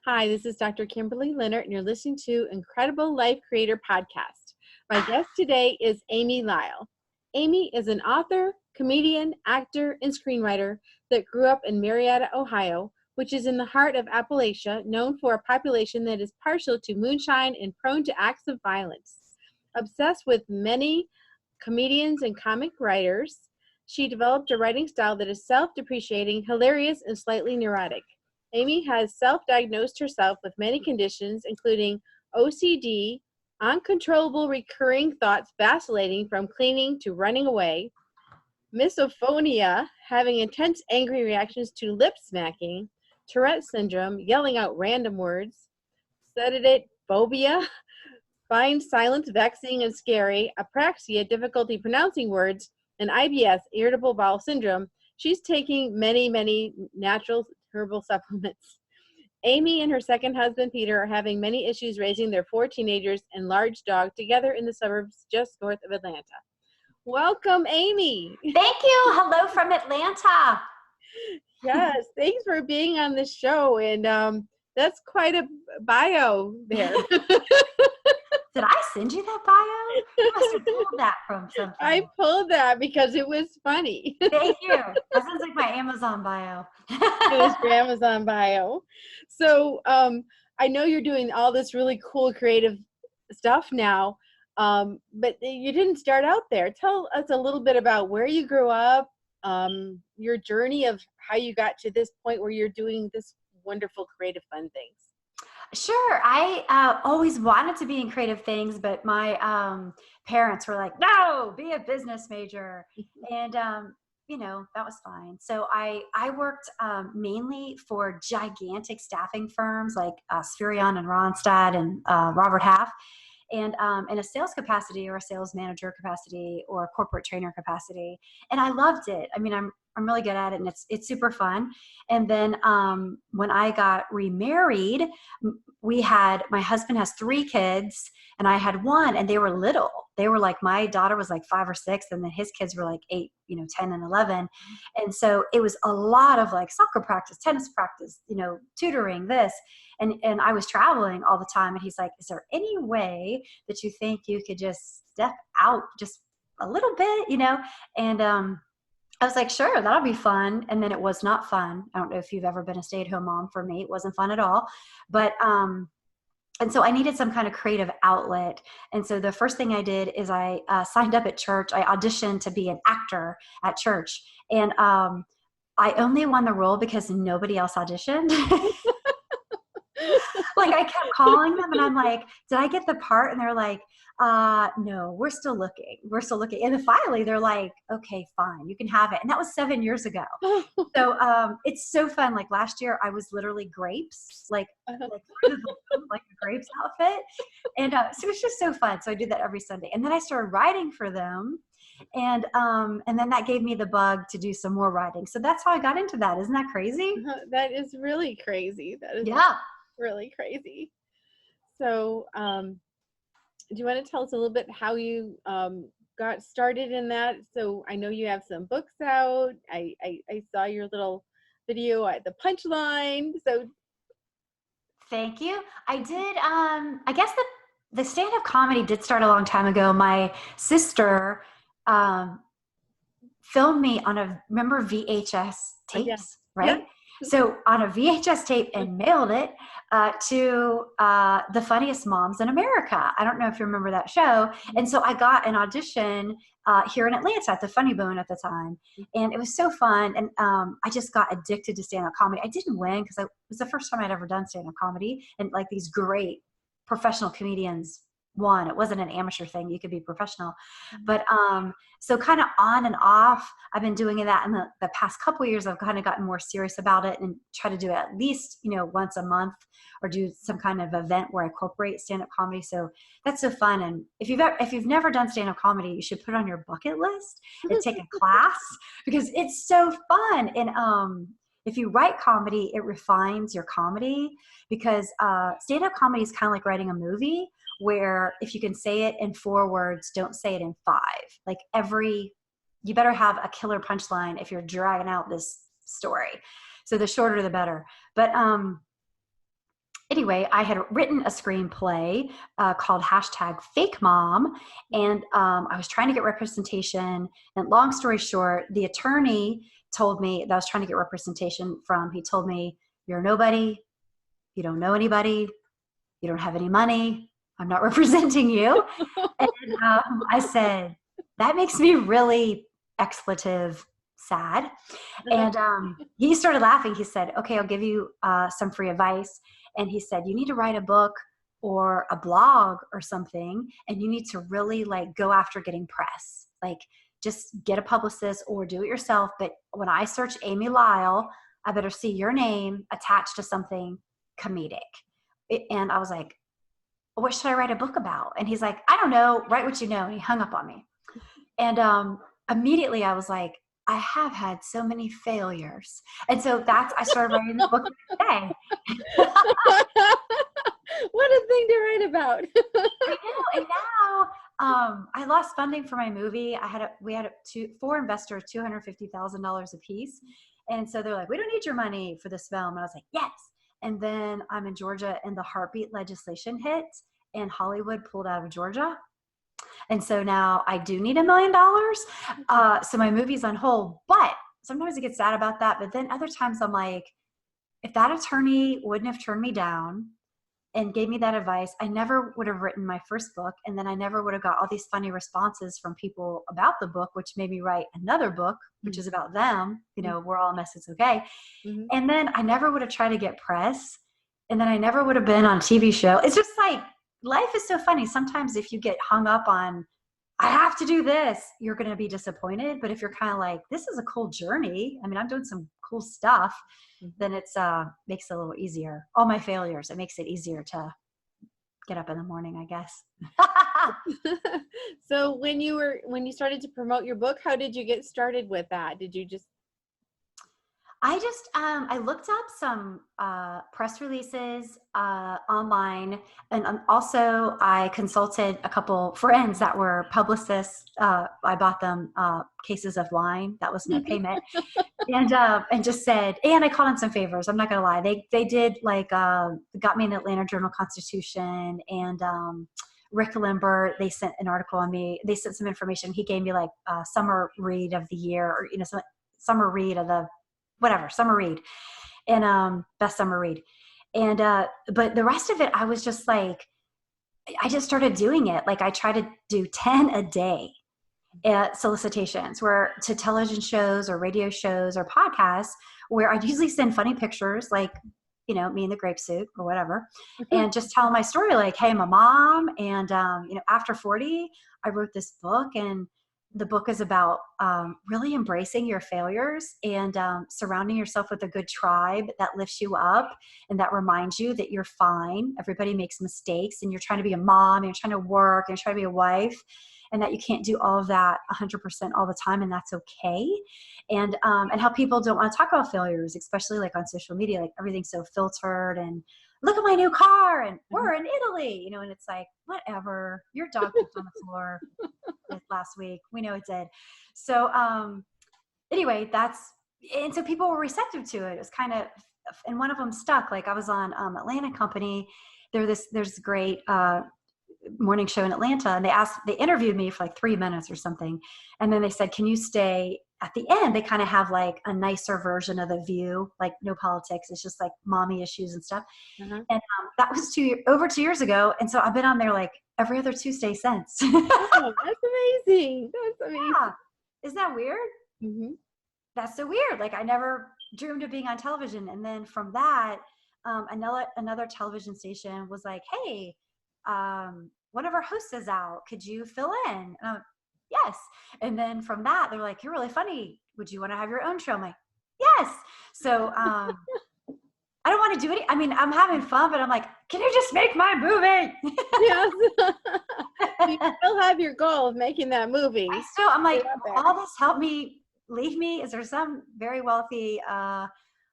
Hi, this is Dr. Kimberley Linert, and you're listening to Incredible Life Creator Podcast. My guest today is Amy Lyle. Amy is an author, comedian, actor, and screenwriter that grew up in Marietta, Ohio, which is in the heart of Appalachia, known for a population that is partial to moonshine and prone to acts of violence. Obsessed with many comedians and comic writers, she developed a writing style that is self-depreciating, hilarious, and slightly neurotic. Amy has self-diagnosed herself with many conditions, including OCD, uncontrollable recurring thoughts vacillating from cleaning to running away, misophonia, having intense angry reactions to lip smacking, Tourette syndrome, yelling out random words, sedative phobia, find silence vexing and scary, apraxia, difficulty pronouncing words, and IBS, irritable bowel syndrome. She's taking many natural herbal supplements. Amy and her second husband, Peter, are having many issues raising their 4 teenagers and large dog together in the suburbs just north of Atlanta. Welcome, Amy. Thank you. Hello from Atlanta. Yes, thanks for being on the show. And that's quite a bio there. Did I send you that bio? You must have pulled that from something. I pulled that because it was funny. Thank you. That sounds like my Amazon bio. It was your Amazon bio. So I know you're doing all this really cool creative stuff now, but you didn't start out there. Tell us a little bit about where you grew up, your journey of how you got to this point where you're doing this wonderful creative fun things. Sure. I always wanted to be in creative things, but my parents were like, no, be a business major. And, that was fine. So I worked mainly for gigantic staffing firms like Sphurion and Ronstadt and Robert Half. And in a sales capacity or a sales manager capacity or a corporate trainer capacity. And I loved it. I mean, I'm really good at it, and it's super fun. And then when I got remarried, my husband has 3 kids and I had 1, and they were little. They were like, my daughter was like 5 or 6, and then his kids were like 8, 10 and 11. And so it was a lot of like soccer practice, tennis practice, tutoring, this. And I was traveling all the time, and he's like, is there any way that you think you could just step out just a little bit, And I was like, sure, that'll be fun. And then it was not fun. I don't know if you've ever been a stay-at-home mom. For me, it wasn't fun at all. But and so I needed some kind of creative outlet. And so the first thing I did is I signed up at church. I auditioned to be an actor at church. And I only won the role because nobody else auditioned. Like I kept calling them and I'm like, did I get the part? And they're like, no, we're still looking. And then finally they're like, okay, fine, you can have it. And that was 7 years ago. So it's so fun. Like last year I was literally grapes, like a grapes outfit. And so it's just so fun. So I did that every Sunday. And then I started writing for them. And then that gave me the bug to do some more writing. So that's how I got into that. Isn't that crazy? That is really crazy. That is really crazy. So do you want to tell us a little bit how you got started in that? So I know you have some books out. I saw your little video at the Punchline. So thank you. I did. I guess the stand-up comedy did start a long time ago. My sister filmed me on remember VHS tapes, right? Yeah. So on a VHS tape and mailed it to The Funniest Moms in America. I don't know if you remember that show. And so I got an audition here in Atlanta at the Funny Bone at the time. And it was so fun. And I just got addicted to stand-up comedy. I didn't win because it was the first time I'd ever done stand-up comedy. And like these great professional comedians won. It wasn't an amateur thing. You could be professional. But so kind of on and off, I've been doing that in the past couple of years. I've kind of gotten more serious about it and try to do it at least, once a month or do some kind of event where I incorporate stand-up comedy. So that's so fun. And if you've never done stand-up comedy, you should put it on your bucket list and take a class because it's so fun. And if you write comedy, it refines your comedy because stand-up comedy is kind of like writing a movie where if you can say it in 4 words, don't say it in 5. Like you better have a killer punchline if you're dragging out this story. So the shorter, the better. But anyway, I had written a screenplay called #FakeMom, and I was trying to get representation. And long story short, the attorney told me that I was trying to get representation from. He told me, "You're a nobody. You don't know anybody. You don't have any money. I'm not representing you." And I said, "That makes me really expletive sad." And he started laughing. He said, "Okay, I'll give you some free advice." And he said, "You need to write a book or a blog or something, and you need to really like go after getting press. Like just get a publicist or do it yourself. But when I search Amy Lyle, I better see your name attached to something comedic." And I was like, "What should I write a book about?" And he's like, "I don't know, write what you know." And he hung up on me. And immediately I was like, I have had so many failures. And so I started writing the book today. What a thing to write about. I know. And now I lost funding for my movie. We had four investors, $250,000 a piece. And so they're like, "We don't need your money for this film." And I was like, "Yes." And then I'm in Georgia and the heartbeat legislation hit and Hollywood pulled out of Georgia. And so now I do need $1 million. So my movie's on hold, but sometimes I get sad about that. But then other times I'm like, if that attorney wouldn't have turned me down and gave me that advice, I never would have written my first book. And then I never would have got all these funny responses from people about the book, which made me write another book, which is about them. You know, we're all a mess. It's okay. Mm-hmm. And then I never would have tried to get press. And then I never would have been on a TV show. It's just like, life is so funny. Sometimes if you get hung up on, I have to do this, you're going to be disappointed. But if you're kind of like, this is a cool journey, I mean, I'm doing some cool stuff, then it's makes it a little easier. All my failures, it makes it easier to get up in the morning, I guess. So when you started to promote your book, how did you get started with that? Did you just I looked up some press releases online, and also I consulted a couple friends that were publicists. I bought them cases of wine. That was my payment, and just said, and I called in some favors. I'm not gonna lie, they did like got me an Atlanta Journal-Constitution, and Rick Limbert. They sent an article on me. They sent some information. He gave me like summer read of the year, or some summer read of the whatever, summer read, and best summer read. And but the rest of it, I was just like, I just started doing it. Like I try to do 10 a day solicitations where to television shows or radio shows or podcasts, where I usually send funny pictures like, me in the grape suit or whatever, and just tell my story like, hey, I'm a mom, and after 40 I wrote this book, and the book is about really embracing your failures and surrounding yourself with a good tribe that lifts you up and that reminds you that you're fine. Everybody makes mistakes, and you're trying to be a mom, and you're trying to work, and you're trying to be a wife, and that you can't do all of that 100% all the time, and that's okay. And how people don't want to talk about failures, especially like on social media, like everything's so filtered, and look at my new car, and we're in Italy, and it's like, whatever, your dog pooped on the floor last week. We know it did. So anyway, and so people were receptive to it. It was kind of, and one of them stuck. Like I was on Atlanta Company. There's this great morning show in Atlanta, and they interviewed me for like 3 minutes or something. And then they said, can you stay at the end? They kind of have like a nicer version of The View, like no politics. It's just like mommy issues and stuff. And that was over 2 years ago. And so I've been on there like every other Tuesday since. Oh, that's amazing. That's amazing. Yeah. Isn't that weird? Mm-hmm. That's so weird. Like I never dreamed of being on television. And then from that, another television station was like, hey, one of our hosts is out. Could you fill in? And yes. And then from that, they're like, you're really funny. Would you want to have your own show? I'm like, yes. So I don't want to do it. I mean, I'm having fun, but I'm like, can you just make my movie? Yes. You still have your goal of making that movie. I'm like, all this help me, leave me. Is there some very wealthy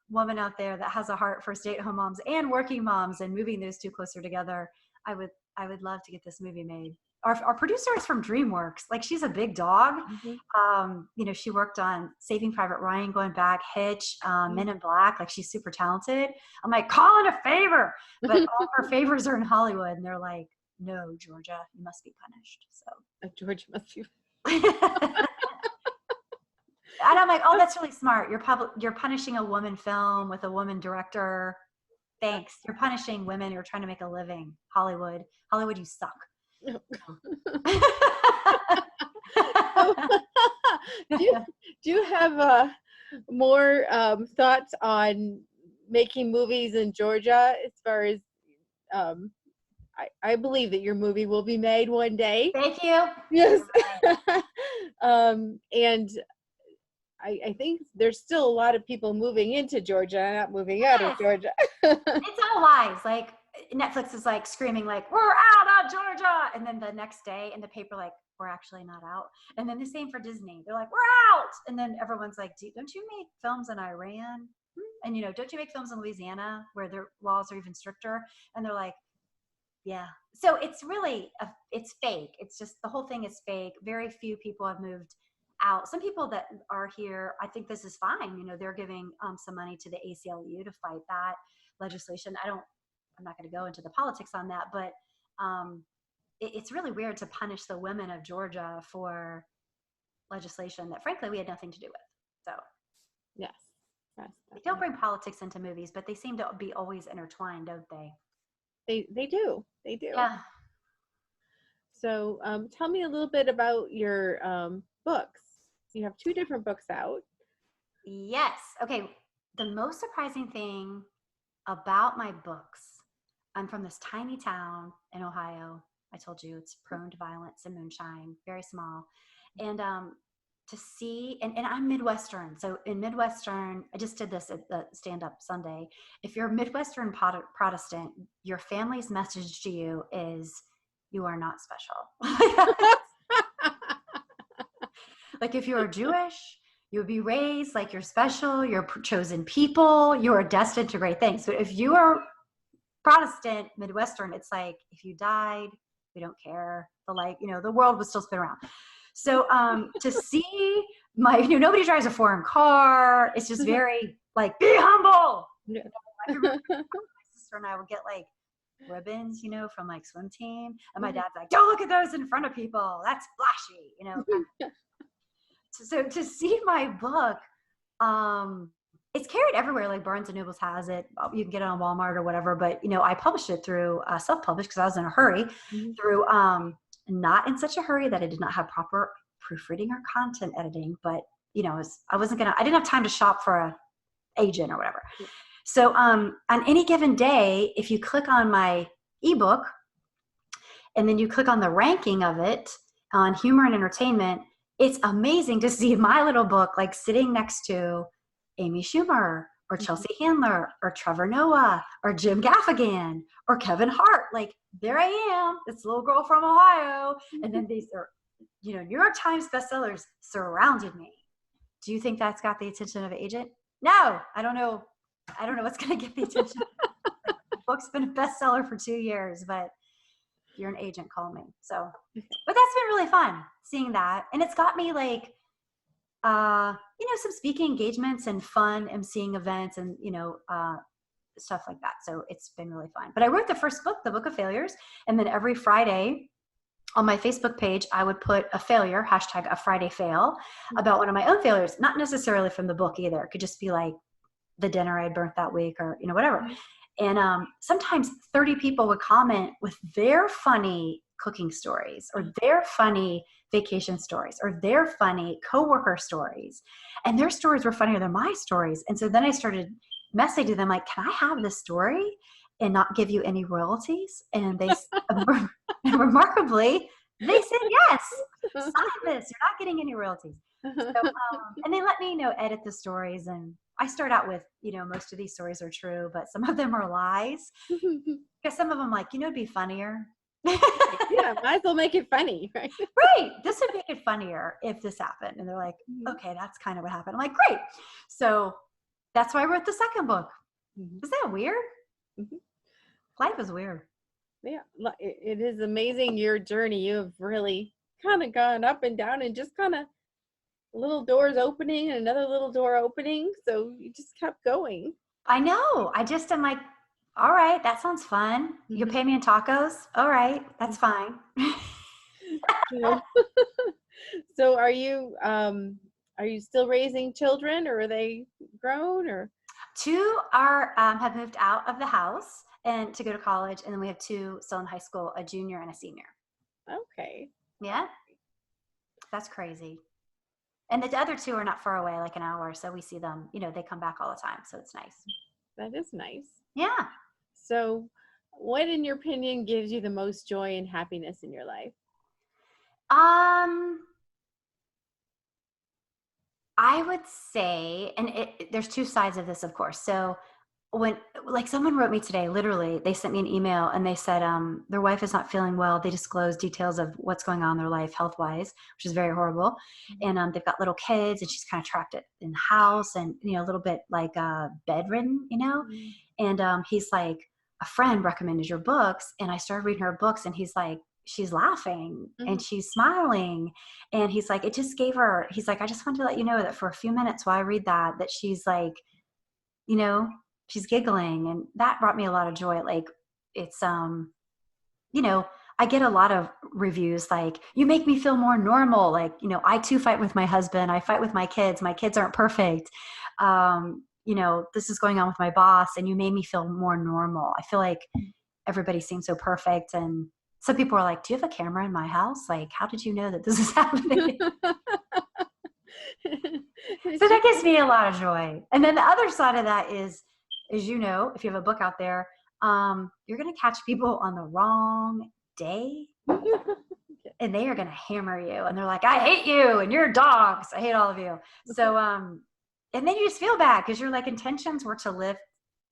woman out there that has a heart for stay-at-home moms and working moms, and moving those two closer together? I would love to get this movie made. our producer is from DreamWorks. Like, she's a big dog. You know, she worked on Saving Private Ryan, going back, Hitch, Men in Black. Like, she's super talented. I'm like, call it a favor. But all her favors are in Hollywood. And they're like, no, Georgia, you must be punished. So Georgia must be. And I'm like, oh, that's really smart. You're punishing a woman film with a woman director. Thanks. You're punishing women who are trying to make a living. Hollywood, you suck. do you have more thoughts on making movies in Georgia? As far as I believe that your movie will be made one day. Thank you. Yes. And I think there's still a lot of people moving into Georgia, not moving out of Georgia. It's all lies. Like, Netflix is like screaming like, we're out of Georgia. And then the next day in the paper, like, we're actually not out. And then the same for Disney. They're like, we're out. And then everyone's like, don't you make films in Iran? And, you know, don't you make films in Louisiana where their laws are even stricter? And they're like, yeah. So it's really, it's fake. It's just, the whole thing is fake. Very few people have moved out. Some people that are here, I think this is fine. You know, they're giving some money to the ACLU to fight that legislation. I'm not going to go into the politics on that, but it's really weird to punish the women of Georgia for legislation that, frankly, we had nothing to do with. So, yes. They don't bring politics into movies, but they seem to be always intertwined, don't they? They do. Yeah. So tell me a little bit about your books. You have 2 different books out. Yes. Okay. The most surprising thing about my books, I'm from this tiny town in Ohio. I told you it's prone to violence and moonshine, very small. And to see, and I'm Midwestern. So in Midwestern, I just did this at the stand-up Sunday. If you're a Midwestern Protestant, your family's message to you is, you are not special. Like, if you're Jewish, you'll be raised like you're special, you're chosen people, you are destined to great things. But if you are Protestant, Midwestern, it's like, if you died, we don't care. The world would still spin around. So to see nobody drives a foreign car. It's just very like, be humble. Yeah. I remember my sister and I would get like ribbons, from like swim team. And my dad's like, don't look at those in front of people. That's flashy, So to see my book, it's carried everywhere. Like Barnes and Nobles has it. You can get it on Walmart or whatever. But, I published it through self-published because I was in a hurry, through not in such a hurry that I did not have proper proofreading or content editing. But, I didn't have time to shop for a agent or whatever. Yeah. So on any given day, if you click on my ebook and then you click on the ranking of it on humor and entertainment, it's amazing to see my little book like sitting next to Amy Schumer or Chelsea Handler or Trevor Noah or Jim Gaffigan or Kevin Hart. Like, there I am, this little girl from Ohio. And then these are, New York Times bestsellers surrounded me. Do you think that's got the attention of an agent? No, I don't know. I don't know what's going to get the attention. The book's been a bestseller for 2 years, but if you're an agent, call me. So, but that's been really fun seeing that. And it's got me like, some speaking engagements and fun emceeing events and, stuff like that. So it's been really fun. But I wrote the first book, The Book of Failures. And then every Friday on my Facebook page, I would put a failure, hashtag a Friday fail, about one of my own failures, not necessarily from the book either. It could just be like the dinner I had burnt that week or, whatever. And sometimes 30 people would comment with their funny cooking stories or their funny vacation stories or their funny coworker stories. And their stories were funnier than my stories. And so then I started messaging them like, can I have this story and not give you any royalties? And they, and remarkably, they said, yes, sign this. You're not getting any royalties. So, and they let me, edit the stories. And I start out with, most of these stories are true, but some of them are lies. Because some of them like, it'd be funnier. Yeah, might as well make it funny, right? Right. This would make it funnier if this happened. And they're like, okay, that's kind of what happened. I'm like, great. So that's why I wrote the second book. Is that weird? Life is weird. Yeah, it is amazing your journey. You have really kind of gone up and down and just kind of little doors opening and another little door opening. So you just kept going. I know. I just am like, all right, that sounds fun. You Mhm. pay me in tacos? All right, that's fine. So, so are you still raising children, or are they grown, or? Two are have moved out of the house and to go to college, and then we have two still in high school, a junior and a senior. Okay. Yeah, that's crazy. And the other two are not far away, like an hour, so we see them. They come back all the time, so it's nice. That is nice. Yeah. So, what, in your opinion, gives you the most joy and happiness in your life? Um, I would say, and there's two sides of this, of course. So when, like, someone wrote me today, literally, they sent me an email and they said their wife is not feeling well. They disclosed details of what's going on in their life health wise, which is very horrible. And they've got little kids, and she's kind of trapped it in the house, and a little bit like bedridden. Mhm. And he's like, a friend recommended your books, and I started reading her books, and he's like, she's laughing and Mhm. she's smiling, and he's like, it just gave her. He's like, I just wanted to let you know that for a few minutes while I read that she's like, you know, she's giggling, and that brought me a lot of joy. Like, it's you know, I get a lot of reviews like, you make me feel more normal. Like, I too fight with my husband. I fight with my kids. My kids aren't perfect. This is going on with my boss, and you made me feel more normal. I feel like everybody seems so perfect. And some people are like, do you have a camera in my house? Like, how did you know that this is happening? So that gives me a lot of joy. And then the other side of that is if you have a book out there, you're going to catch people on the wrong day, and they are going to hammer you. And they're like, I hate you and you're dogs. I hate all of you. So, and then you just feel bad because your intentions were to lift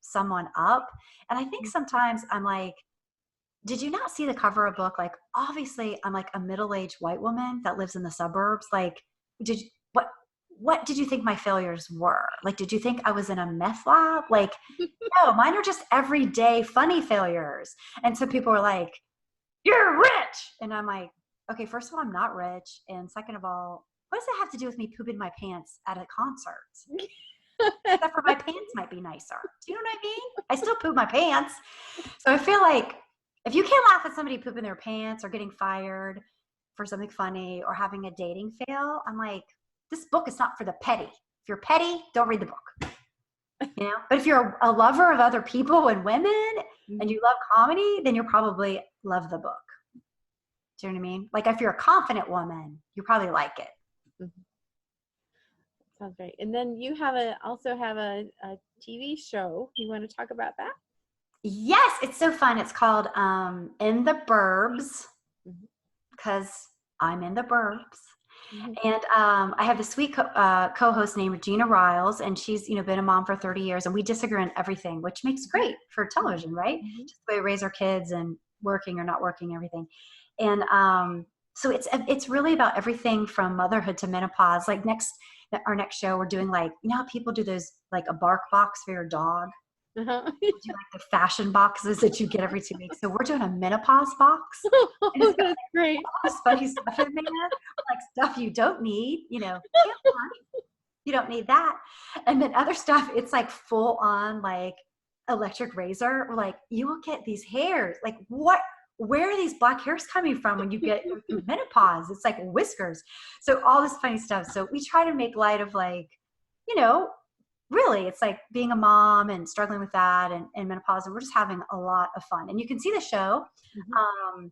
someone up. And I think sometimes I'm like, did you not see the cover of a book? Like, obviously I'm like a middle-aged white woman that lives in the suburbs. Like, did what did you think my failures were? Like, did you think I was in a meth lab? Like, no, mine are just everyday funny failures. And so people are like, you're rich. And I'm like, okay, first of all, I'm not rich. And second of all, what does that have to do with me pooping my pants at a concert? Except for my pants might be nicer. Do you know what I mean? I still poop my pants. So I feel like if you can't laugh at somebody pooping their pants or getting fired for something funny or having a dating fail, I'm like, this book is not for the petty. If you're petty, don't read the book. But if you're a lover of other people and women and you love comedy, then you'll probably love the book. Do you know what I mean? Like, if you're a confident woman, you probably like it. Mhm. Sounds great. And then you also have a TV show. You want to talk about that? Yes, it's so fun. It's called In the Burbs, because I'm in the burbs. Mm-hmm. And I have a sweet co-host named Gina Riles, and she's been a mom for 30 years, and we disagree on everything, which makes great for television, right? Mm-hmm. Just the way we raise our kids and working or not working, everything. And so it's really about everything from motherhood to menopause. Like our next show, we're doing like, how people do those, like a bark box for your dog. Uh-huh. We do like the fashion boxes that you get every 2 weeks. So we're doing a menopause box. And it's got That's great. all this funny stuff in there, like stuff you don't need, you don't need that. And then other stuff, it's like full on like electric razor. We're like, you will get these hairs. Like, where are these black hairs coming from when you get through menopause? It's like whiskers. So all this funny stuff. So we try to make light of, like, really, it's like being a mom and struggling with that and menopause. And we're just having a lot of fun. And you can see the show. Mm-hmm.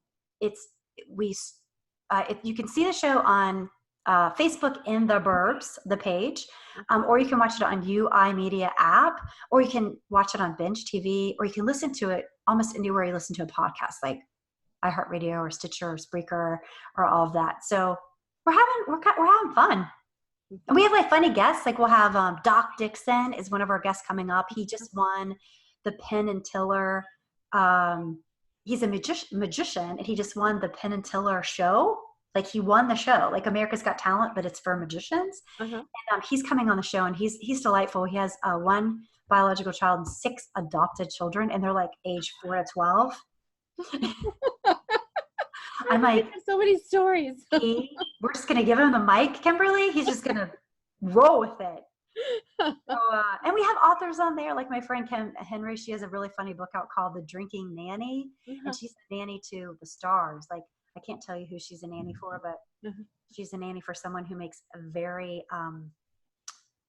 You can see the show on Facebook in the Burbs, the page, or you can watch it on UI Media app, or you can watch it on Binge TV, or you can listen to it almost anywhere you listen to a podcast, like iHeartRadio or Stitcher or Spreaker or all of that. So we're having fun. And we have like funny guests. Like, we'll have Doc Dixon is one of our guests coming up. He just won the Penn and Teller. He's a magician, and he just won the Penn and Teller show. Like, he won the show, like America's Got Talent, but it's for magicians. Uh-huh. And he's coming on the show, and he's delightful. He has one biological child and 6 adopted children, and they're like age 4 to 12. I'm like, so many stories. we're just going to give him the mic, Kimberly. He's just going to roll with it. So, and we have authors on there, like my friend Kim Henry. She has a really funny book out called The Drinking Nanny, and she's a nanny to the stars. Like, I can't tell you who she's a nanny for, but she's a nanny for someone who makes a very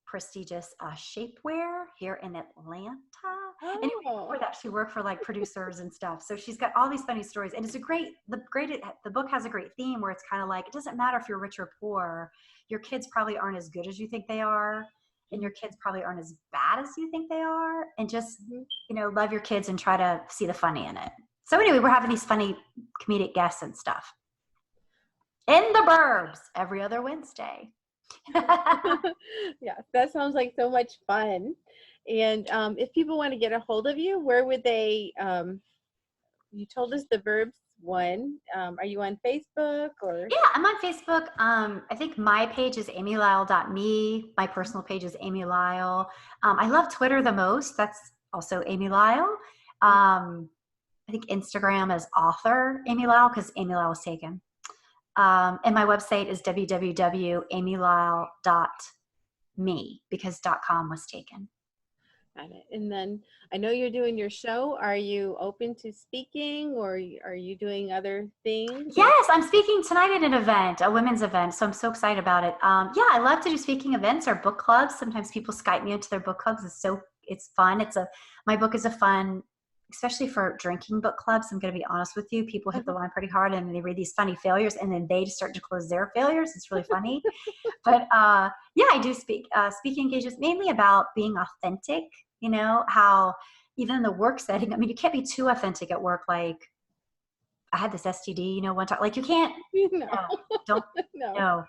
prestigious shapewear here in Atlanta. And even before that, she worked for like producers and stuff. So she's got all these funny stories, and it's the book has a great theme where it's kind of like, it doesn't matter if you're rich or poor, your kids probably aren't as good as you think they are, and your kids probably aren't as bad as you think they are, and just love your kids and try to see the funny in it. So anyway, we're having these funny comedic guests and stuff in the burbs every other Wednesday. Yeah, that sounds like so much fun. And if people want to get a hold of you, where would they, you told us the Verbs one. Are you on Facebook or? Yeah, I'm on Facebook. I think my page is amylyle.me. My personal page is Amy Lyle. I love Twitter the most. That's also Amy Lyle. I think Instagram is author Amy Lyle, because Amy Lyle was taken. And my website is www.amylyle.me, because .com was taken. Got it. And then I know you're doing your show. Are you open to speaking, or are you doing other things? Yes, I'm speaking tonight at an event, a women's event. So I'm so excited about it. Yeah, I love to do speaking events or book clubs. Sometimes people Skype me into their book clubs. It's fun. My book is a fun, especially for drinking book clubs. I'm going to be honest with you. People hit the line pretty hard, and they read these funny failures, and then they start to close their failures. It's really funny. But yeah, I do speaking engagements mainly about being authentic. How even in the work setting, I mean, you can't be too authentic at work. Like, I had this STD, one time. Like, you can't. No, no,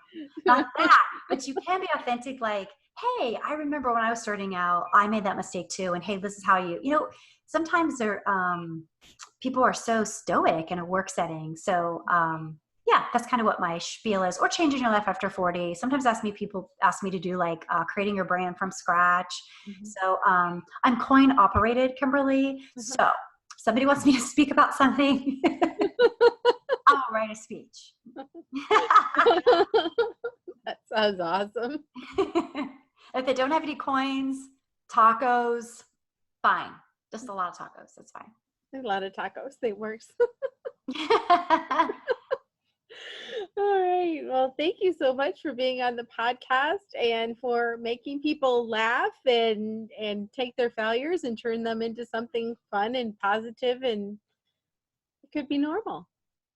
not that. But you can be authentic. Like, hey, I remember when I was starting out, I made that mistake too. And hey, this is how sometimes people are so stoic in a work setting. So yeah, that's kind of what my spiel is. Or changing your life after 40. Sometimes people ask me to do like creating your brand from scratch. So I'm coin operated, Kimberly. So if somebody wants me to speak about something, I'll write a speech. That sounds awesome. If they don't have any coins, tacos, fine. Just a lot of tacos. That's fine. A lot of tacos. They works. All right. Well, thank you so much for being on the podcast and for making people laugh and take their failures and turn them into something fun and positive, and it could be normal.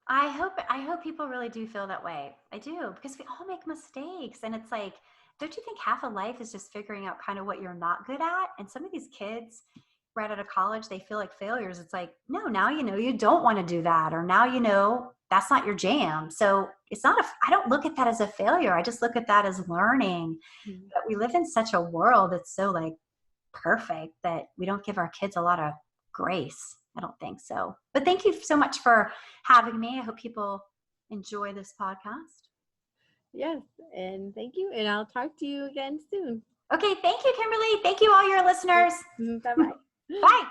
I hope people really do feel that way. I do, because we all make mistakes, and it's like, don't you think half of life is just figuring out kind of what you're not good at? And some of these kids right out of college, they feel like failures. It's like, no, now you don't want to do that, or now that's not your jam. So I don't look at that as a failure. I just look at that as learning. But we live in such a world that's so like perfect that we don't give our kids a lot of grace. I don't think so. But thank you so much for having me. I hope people enjoy this podcast. Yes, and thank you. And I'll talk to you again soon. Okay, thank you, Kimberly. Thank you, all your listeners. Bye-bye. Bye.